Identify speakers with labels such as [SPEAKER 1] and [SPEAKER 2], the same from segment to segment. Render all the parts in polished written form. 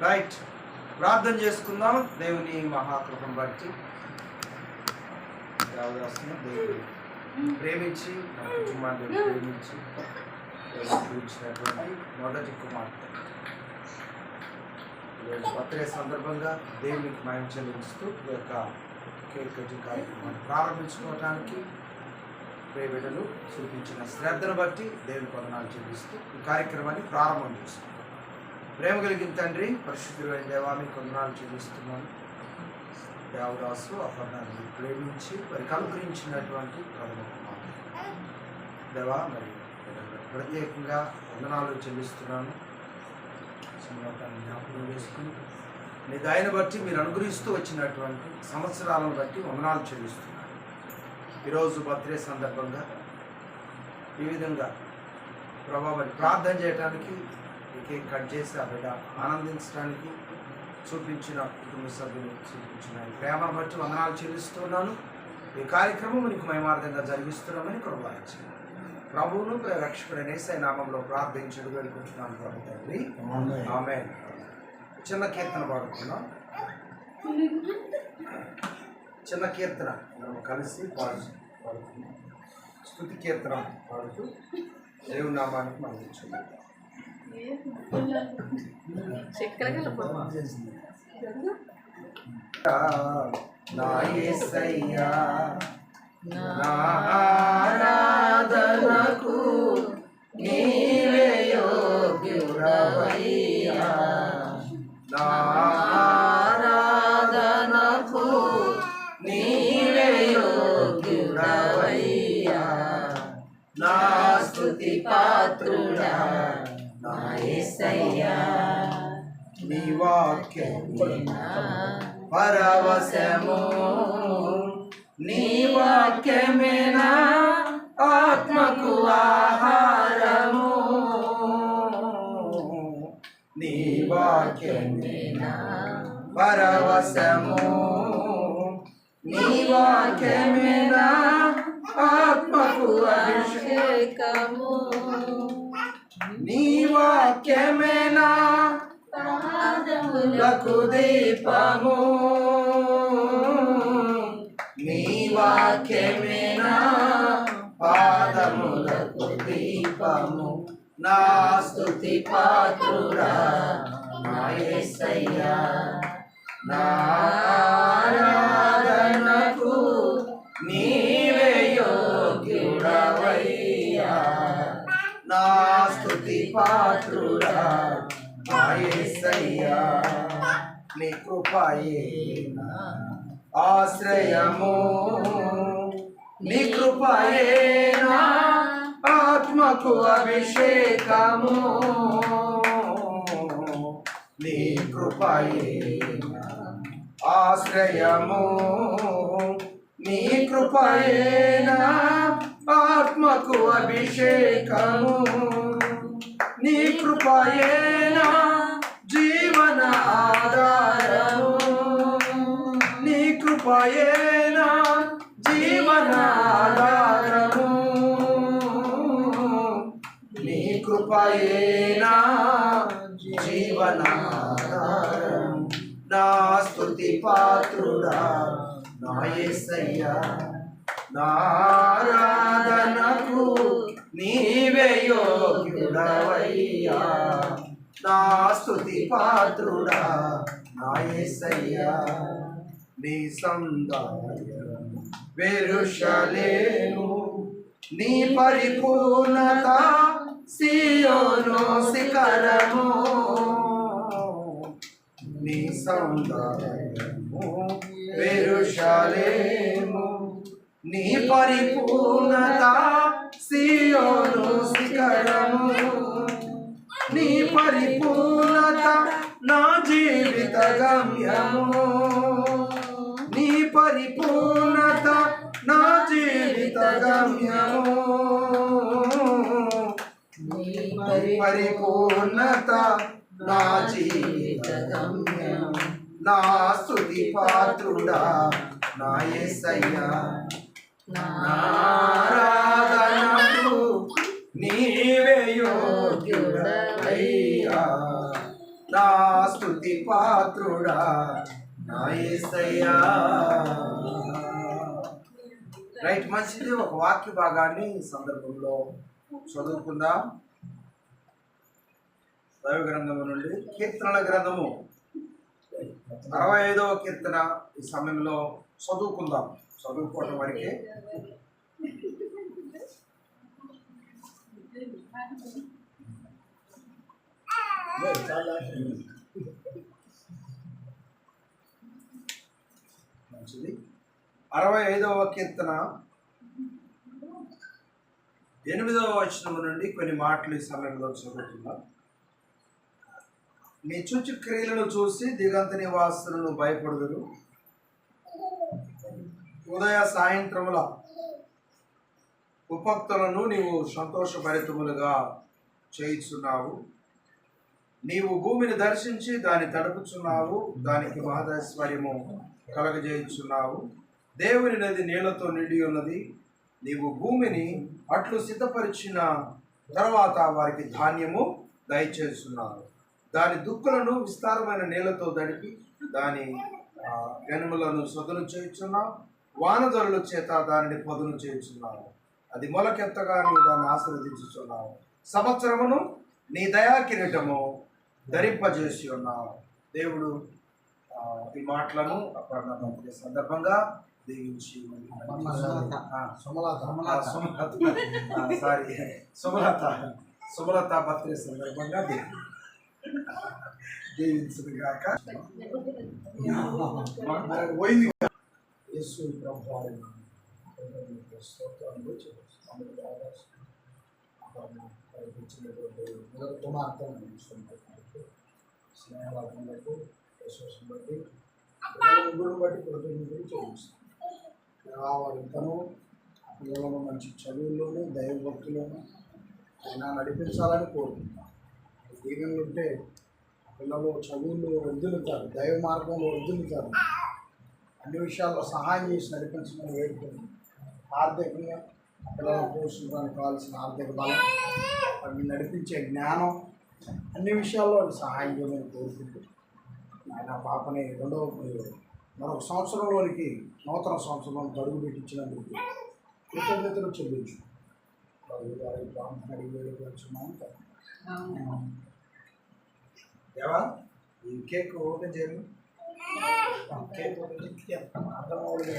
[SPEAKER 1] Right, ప్రార్థన చేసుకుందాం. దేవుని మహాకృపను బట్టి దేవదాసుని దేవుడు ప్రేమించి నా కుటుంబాన్ని ప్రేమించి చూపించినటువంటి మొదటి కుమార్తె బర్త్డే సందర్భంగా దేవునికి మహిమ చెల్లిస్తూ ఈ యొక్క కేక్ కటింగ్ కార్యక్రమాన్ని ప్రారంభించుకోవడానికి ప్రేమిడలు చూపించిన శ్రద్ధను బట్టి దేవుని వందనాలు చెల్లిస్తూ ఈ కార్యక్రమాన్ని ప్రారంభం చేస్తున్నాం. ప్రేమ కలిగిన తండ్రి, పరిశుద్ధులైన దేవానికి వందనాలు చెల్లిస్తున్నాను. దేవదాసు అపర్ణాన్ని ప్రేమించి వారికి అనుగ్రహించినటువంటి ప్రథమ కుమార్తె దేవా, మరి ప్రత్యేకంగా వందనాలు చెల్లిస్తున్నాను. సంగతాన్ని జ్ఞాపకం చేసుకుని మీ దయను బట్టి మీరు అనుగ్రహిస్తూ వచ్చినటువంటి సంవత్సరాలను బట్టి వందనాలు చెల్లిస్తున్నాను. ఈరోజు బర్త్డే సందర్భంగా ఈ విధంగా ప్రభావాన్ని ప్రార్థన చేయడానికి, కేక్ కట్ చేసి ఆ బిడ్డ ఆనందించడానికి చూపించిన కుటుంబ సభ్యులు చూపించిన ప్రేమను బట్టి వందనాలు చెల్లిస్తున్నాను. ఈ కార్యక్రమం మీకు మహిమార్థంగా జరిగిస్తున్నామని కృపణించాను. ప్రభువును రక్షకుడైన యేసయ్య నామంలో ప్రార్థించడు వేడుకుంటున్నాను ప్రభు తండ్రి, ఆమేన్. చిన్న కీర్తన పాడుతున్నాం. చిన్న కీర్తన మనం కలిసి పాడుతున్నాం. స్తుతి కీర్తన పాడుతూ దేవుని నామానికి మహిమ నా యేసయ్యా, నా ఆరాధనకు నీవే యోగ్యుడవయ్యా, నా ఆరాధనకు నీవే యోగ్యుడవయ్యా, నా స్తుతి పాత్రుడా నా యేసయ్యా. నీ వాక్యమేనా పరవశము, నీ వాక్యమేనా ఆత్మకు ఆహారము, నీ వాక్యమేనా పరవశము, నీ వాక్యమేనా ఆత్మకు అభిషేకము, నీ వాక్యమేనా పాదములకు దీపము, నీ వాక్యమేనా పాదములకు దీపము, నా స్తుతి పాత్రుడా నా యేసయ్యా, నా ఆరాధనకు నీవే యోగ్యుడవయ్యా, నా స్తుతి పాత్రుడా నా యేసయ్యా. నీ కృపయే నా ఆశ్రయము, నీ కృపయే నా ఆత్మకు అభిషేకము, నీ కృపయే నా ఆశ్రయము, నీ కృపయే నా ఆత్మకు అభిషేకము, నీ కృపయే నా జీవన ఆధారము, నీ కృపయే నా జీవన ఆధారము, నీ కృపయే నా జీవన ఆధారము, నా స్తుతి పాత్రుడా నా యేసయ్యా, నా ఆరాధనకు నీవే యోగ్యుడవయ్యా, నా స్తుతి పాత్రుడా నా యేసయ్యా. నీ సౌందర్యం యెరూషలేము, నీ పరిపూర్ణత సీయోను శిఖరము, నీ సౌందర్యము యెరూషలేము, నీ పరిపూర్ణత సీయోను శిఖరము, నీ పరిపూర్ణత నా జీవిత గమ్యము, నీ పరిపూర్ణత నా జీవిత గమ్యము, నీ పరిపూర్ణత నా జీవిత గమ్యము, నా స్తుతి పాత్రుడా నా యేసయ్యా, నా ఆరాధనకు నీవే యోగ్యుడవయ్యా, నా స్తుతి పాత్రుడా నా యేసయ్యా. రైట్, మంచిది. ఒక వాక్య భాగాన్ని ఈ సందర్భంలో చదువుకుందాం. దైవ గ్రంథము నుండి కీర్తనల గ్రంథము 65వ కీర్తన ఈ సమయంలో చదువుకుందాం. చదువుకోవటం వరకే. మంచిది. 65వ కీర్తన 8వ వచనం నుండి కొన్ని మాటలు ఈ సమయంలో చదువుతున్నాం. నీ చుచ్చు క్రియలను చూసి దిగంత నివాసులను భయపడుదురు. ఉదయ సాయంత్రముల ఉపక్తులను నీవు సంతోషభరితములుగా చేయుచున్నావు. నీవు భూమిని దర్శించి దాన్ని తడుపుచున్నావు, దానికి మహదైశ్వర్యము కలగజేయుచున్నావు. దేవుని నది నీళ్లతో నిండి ఉన్నది. నీవు భూమిని అట్లు సిద్ధపరిచిన తర్వాత వారికి ధాన్యము దయచేస్తున్నావు. దాని దుక్కులను విస్తారమైన నీళ్లతో దడిపి దాని గనుములను సొదును చేయుచున్నావు. వానదరుల చేత దానిని పొదును చేయుచున్నావు. అది మొలకెత్తగా నీవు దాన్ని ఆశీర్వదించుచున్నావు. సంవత్సరమును నీ దయా కిరీటము ధరింపజేసి ఉన్నావు. దేవుడు ఈ మాటలను అపర్ణ సందర్భంగా దీవించి సుమలత బర్త్డే సందర్భంగా దీవించును గాక. పోయింది. యేసు ప్రభువారి స్తోత్రాలు మొదటి కుమార్తెను స్నేహాలకు విశ్వాసం బట్టి గుడి బట్టి కృతజ్ఞతలు చెల్లిస్తాను. వారితను పిల్లలను మంచి చదువుల్లోనూ దైవభక్తులను ఆయన నడిపించాలని కోరుకుంటాను. దీవెనలు ఉంటే పిల్లలు చదువుల్లో వద్దులుతారు, దైవ మార్గంలో వద్దులుతారు. అన్ని విషయాల్లో సహాయం చేసి నడిపించమని వేడుకుంటాను. ఆర్థికంగా పిల్లలను పోషించడానికి కావాల్సిన ఆర్థిక బలం, వాటిని నడిపించే జ్ఞానం, అన్ని విషయాల్లో సహాయం చేయమని కోరుకుంటూ ఆయన పాపని మరొక సంవత్సరంలోనికి నూతన సంవత్సరంలో అడుగు పెట్టించినందుకు కృతజ్ఞతలు చెల్లించు. వారి ప్రాంతం అడిగి వేడుకొచ్చున్నాను. దేవా, ఈ కేక్ ఓపెన్ చేయండి. కేక్ ఓపెన్ చేసి అర్థమవుతుంది.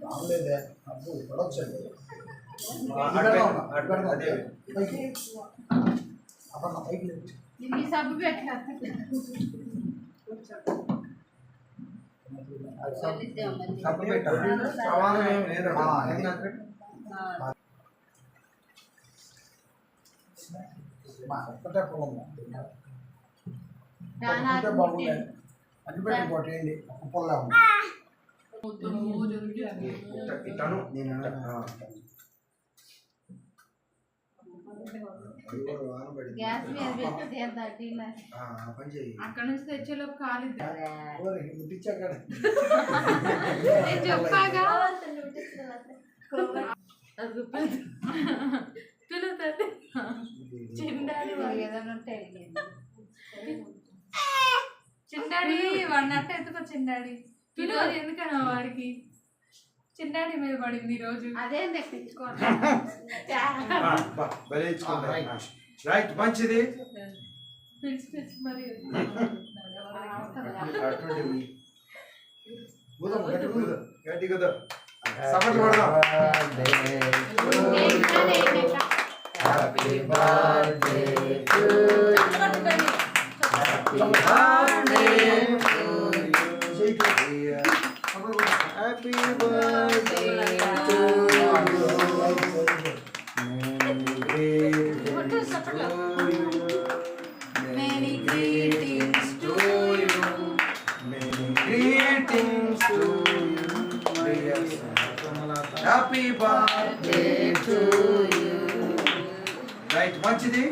[SPEAKER 1] రాలేదే అప్పుడు పడవచ్చండి. సబ్బు పెట్టాలి. సమానం ఏం లేదా? ఒక్కటే పొలం బాగుండే అగ్గిపెట్టి ఇంకోటి పొలం ఇట్టాను. నేను
[SPEAKER 2] అక్కడ నుంచి తెచ్చేలోపు కాలేదు.
[SPEAKER 1] ముట్టించాక
[SPEAKER 2] చెప్పాగా చిండాడి వాడినట్టు ఎత్తుకో. చిండాడి పిల్లలు ఎందుకన్నా వాడికి చిండాడి మీద పడింది ఈరోజు. అదే
[SPEAKER 1] రైట్, మంచిది.
[SPEAKER 2] మరి
[SPEAKER 1] గట్టి కదా సపోర్ట్ కొడదాం. Happy birthday to you. Happy birthday to you. Happy birthday to you. Many greetings to you. Many greetings to you. Happy birthday to you. Right, మంచిది.